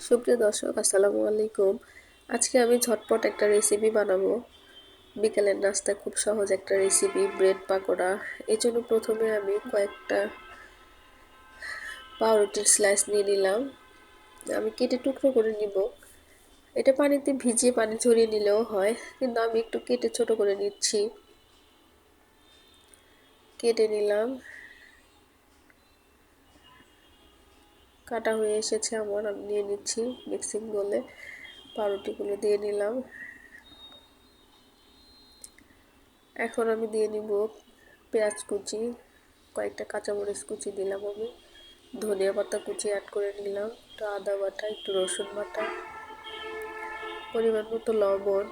সুপ্রিয় দর্শক, আসসালামু আলাইকুম। আজকে আমি ঝটপট একটা রেসিপি বানাবো। বিকেলের নাস্তায় খুব সহজ একটা রেসিপি, ব্রেড পাকোড়া। এই জন্য প্রথমে আমি কয়েকটা পাউরুটির স্লাইস নিয়ে নিলাম। আমি কেটে টুকরো করে নিব। এটা পানিতে ভিজিয়ে পানি ঝরিয়ে নিলেও হয়, কিন্তু আমি একটু কেটে ছোট করে নিচ্ছি। কেটে নিলাম, কাটা হয়ে এসেছে আমার। আমি নিয়ে নিচ্ছি মিক্সিং বলে। পাউরুটিগুলো দিয়ে নিলাম। এখন আমি দিয়ে নিব পেঁয়াজ কুচি, কয়েকটা কাঁচামরিচ কুচি দিলাম আমি, ধনিয়া পাতা কুচি অ্যাড করে নিলাম, একটু আদা বাটা, একটু রসুন বাটা, পরিমাণ মতো লবণ,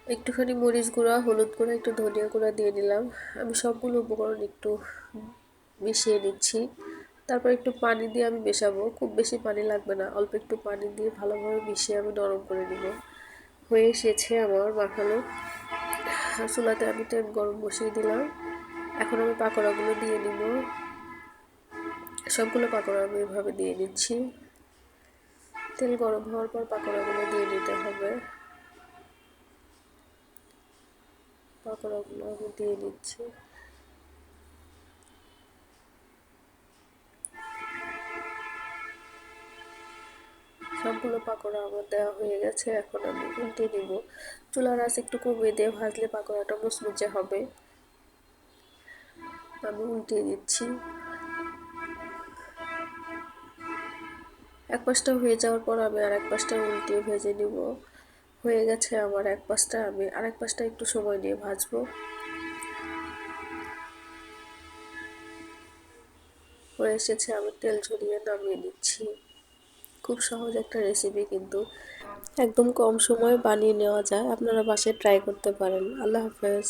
একটুখানি মরিচ গুঁড়া, হলুদ গুঁড়া, একটু ধনিয়া গুঁড়া দিয়ে নিলাম। আমি সবগুলো উপকরণ একটু মিশিয়ে নিচ্ছি। তারপর একটু পানি দিয়ে আমি মেশাবো। খুব বেশি পানি লাগবে না, অল্প একটু পানি দিয়ে ভালোভাবে মিশিয়ে আমি নরম করে নিব। হয়ে এসেছে আমার মাখানো। চুলাতে আমি তেল গরম বসিয়ে দিলাম। এখন আমি পাকোড়াগুলো দিয়ে নিব। সবগুলো পাকোড়া আমি এভাবে দিয়ে নিচ্ছি। তেল গরম হওয়ার পর পাকোড়াগুলো দিয়ে নিতে হবে। পাকোড়াগুলো আমি দিয়ে নিচ্ছি। সবগুলো পাকোড়া আমার দেওয়া হয়ে গেছে। এখন আমি উল্টে নিব। চুলার আঁচ একটু কমিয়ে দিয়ে ভাজলে পাকোড়াটা মুচমুচে হবে। আমি উল্টে দিচ্ছি। এক পাশটা হয়ে যাওয়ার পর আমি আর এক পাশটা উল্টিয়ে ভেজে নিব। হয়ে গেছে আমার এক পাশটা, আমি আরেক পাশটা একটু সময় নিয়ে ভাজবো। হয়ে এসেছে, আমি তেল ঝরিয়ে নামিয়ে নিচ্ছি। খুব সহজ একটা রেসিপি, কিন্তু একদম কম সময়ে বানিয়ে নেওয়া যায়। আপনারা বাসায় ট্রাই করতে পারেন। আল্লাহ হাফেজ।